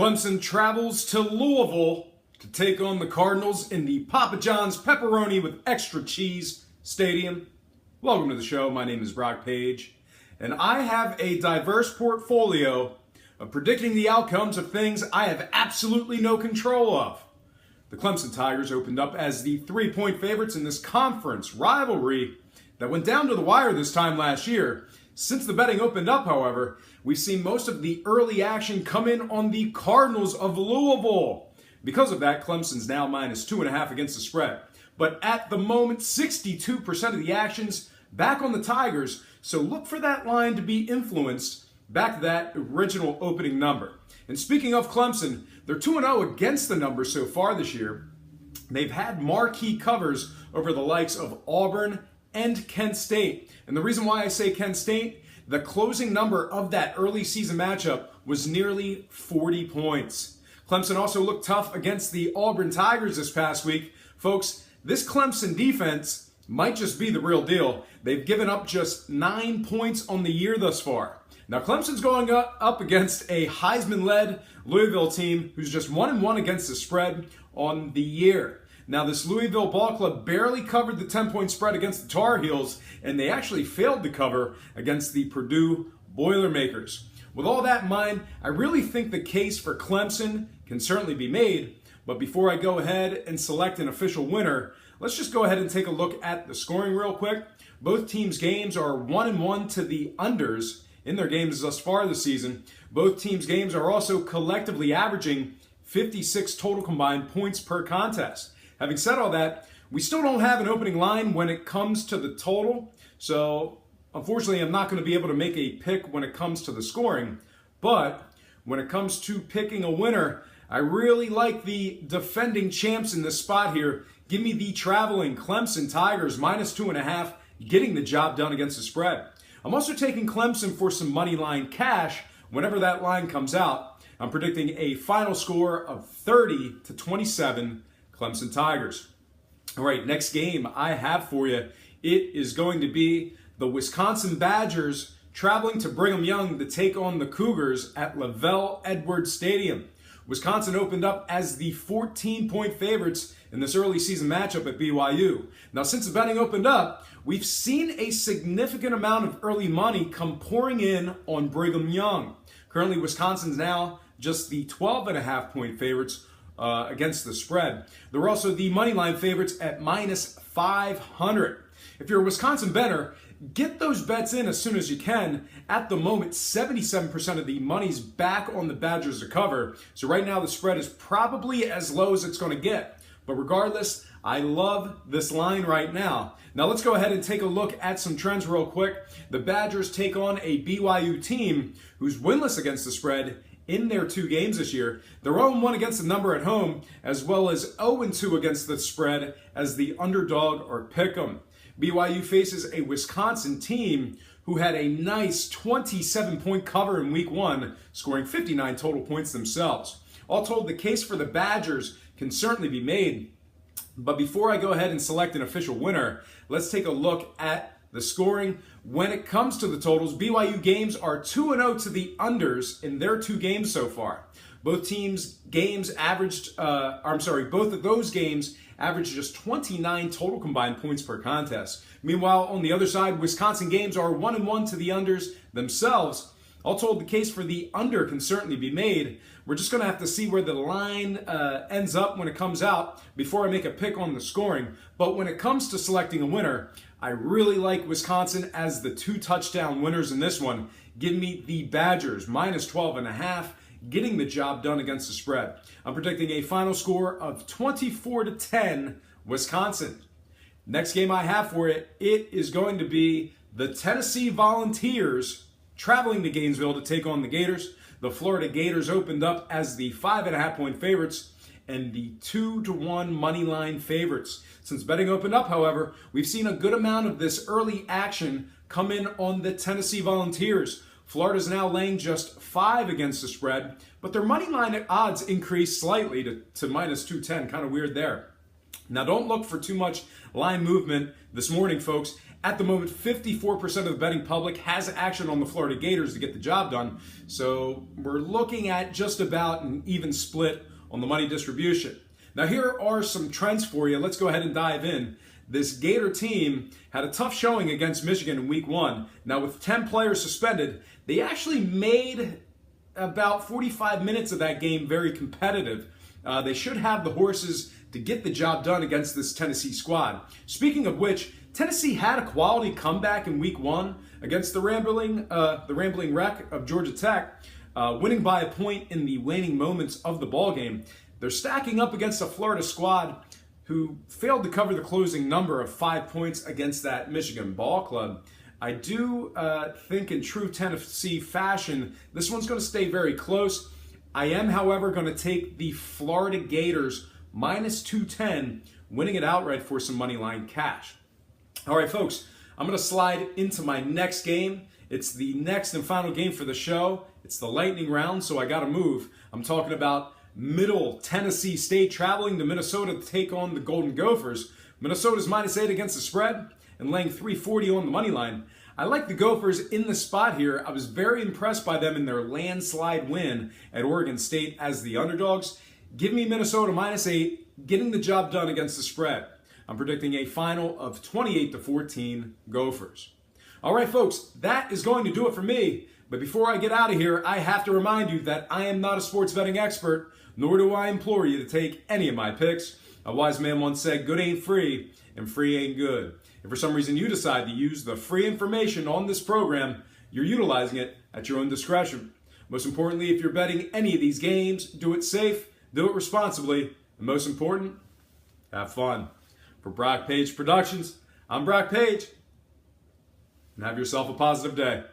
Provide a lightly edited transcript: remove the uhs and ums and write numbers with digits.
Clemson travels to Louisville to take on the Cardinals in the Papa John's Pepperoni with Extra Cheese Stadium. Welcome to the show. My name is Brock Page, and I have a diverse portfolio of predicting the outcomes of things I have absolutely no control of. The Clemson Tigers opened up as the 3-point favorites in this conference rivalry that went down to the wire this time last year. Since the betting opened up, however, we've seen most of the early action come in on the Cardinals of Louisville. Because of that, Clemson's now minus 2.5 against the spread. But at the moment, 62% of the action's back on the Tigers, so look for that line to be influenced back to that original opening number. And speaking of Clemson, they're 2-0 against the number so far this year. They've had marquee covers over the likes of Auburn and Kent State. And the reason why I say Kent State, the closing number of that early season matchup was nearly 40 points. Clemson also looked tough against the Auburn Tigers this past week. Folks, this Clemson defense might just be the real deal. They've given up just 9 points on the year thus far. Now, Clemson's going up against a Heisman-led Louisville team who's just 1-1 against the spread on the year. Now, this Louisville ball club barely covered the 10-point spread against the Tar Heels, and they actually failed to cover against the Purdue Boilermakers. With all that in mind, I really think the case for Clemson can certainly be made, but before I go ahead and select an official winner, let's just go ahead and take a look at the scoring real quick. Both teams' games are 1-1 to the unders in their games thus far this season. Both teams' games are also collectively averaging 56 total combined points per contest. Having said all that, we still don't have an opening line when it comes to the total, so unfortunately I'm not going to be able to make a pick when it comes to the scoring. But when it comes to picking a winner, I really like the defending champs in this spot here. Give me the traveling Clemson Tigers minus 2.5, getting the job done against the spread. I'm also taking Clemson for some money line cash whenever that line comes out. I'm predicting a final score of 30-27 Clemson Tigers. All right, next game I have for you. It is going to be the Wisconsin Badgers traveling to Brigham Young to take on the Cougars at LaVell Edwards Stadium. Wisconsin opened up as the 14-point favorites in this early season matchup at BYU. Now, since the betting opened up, we've seen a significant amount of early money come pouring in on Brigham Young. Currently, Wisconsin's now just the 12.5-point favorites against the spread. They're also the money line favorites at minus 500. If you're a Wisconsin bettor, get those bets in as soon as you can. At the moment, 77% of the money's back on the Badgers to cover. So right now the spread is probably as low as it's going to get. But regardless, I love this line right now. Now let's go ahead and take a look at some trends real quick. The Badgers take on a BYU team who's winless against the spread in their 2 games this year. They're 0-1 against the number at home, as well as 0-2 against the spread as the underdog or pick'em. BYU faces a Wisconsin team who had a nice 27-point cover in week 1, scoring 59 total points themselves. All told, the case for the Badgers can certainly be made. But before I go ahead and select an official winner, let's take a look at the scoring. When it comes to the totals, BYU games are 2-0 to the unders in their 2 games so far. Both teams' games averaged, both of those games averaged just 29 total combined points per contest. Meanwhile, on the other side, Wisconsin games are 1-1 to the unders themselves. All told, the case for the under can certainly be made. We're just going to have to see where the line ends up when it comes out before I make a pick on the scoring. But when it comes to selecting a winner, I really like Wisconsin as the 2 touchdown winners in this one. Give me the Badgers minus 12.5, getting the job done against the spread. I'm predicting a final score of 24-10 Wisconsin. Next game I have for you, it is going to be the Tennessee Volunteers traveling to Gainesville to take on the Gators. The Florida Gators opened up as the 5.5-point favorites and the 2-1 money line favorites. Since betting opened up, however, we've seen a good amount of this early action come in on the Tennessee Volunteers. Florida's now laying just 5 against the spread, but their money line odds increased slightly to minus 210. Kind of weird there. Now, don't look for too much line movement this morning, folks, At the moment, 54% of the betting public has action on the Florida Gators to get the job done. So we're looking at just about an even split on the money distribution. Now here are some trends for you. Let's go ahead and dive in. This Gator team had a tough showing against Michigan in week 1. Now with 10 players suspended, they actually made about 45 minutes of that game very competitive. They should have the horses to get the job done against this Tennessee squad. Speaking of which, Tennessee had a quality comeback in week 1 against the rambling wreck of Georgia Tech, winning by a point in the waning moments of the ball game. They're stacking up against a Florida squad who failed to cover the closing number of 5 points against that Michigan ball club. I do think in true Tennessee fashion, this one's going to stay very close. I am, however, going to take the Florida Gators minus 210, winning it outright for some money line cash. All right, folks, I'm going to slide into my next game. It's the next and final game for the show. It's the lightning round, so I got to move. I'm talking about Middle Tennessee State traveling to Minnesota to take on the Golden Gophers. Minnesota's -8 against the spread and laying 340 on the money line. I like the Gophers in the spot here. I was very impressed by them in their landslide win at Oregon State as the underdogs. Give me Minnesota -8, getting the job done against the spread. I'm predicting a final of 28-14 Gophers. All right, folks, that is going to do it for me. But before I get out of here, I have to remind you that I am not a sports betting expert, nor do I implore you to take any of my picks. A wise man once said, good ain't free, and free ain't good. If for some reason you decide to use the free information on this program, you're utilizing it at your own discretion. Most importantly, if you're betting any of these games, do it safe, do it responsibly, and most important, have fun. For Brock Page Productions, I'm Brock Page, and have yourself a positive day.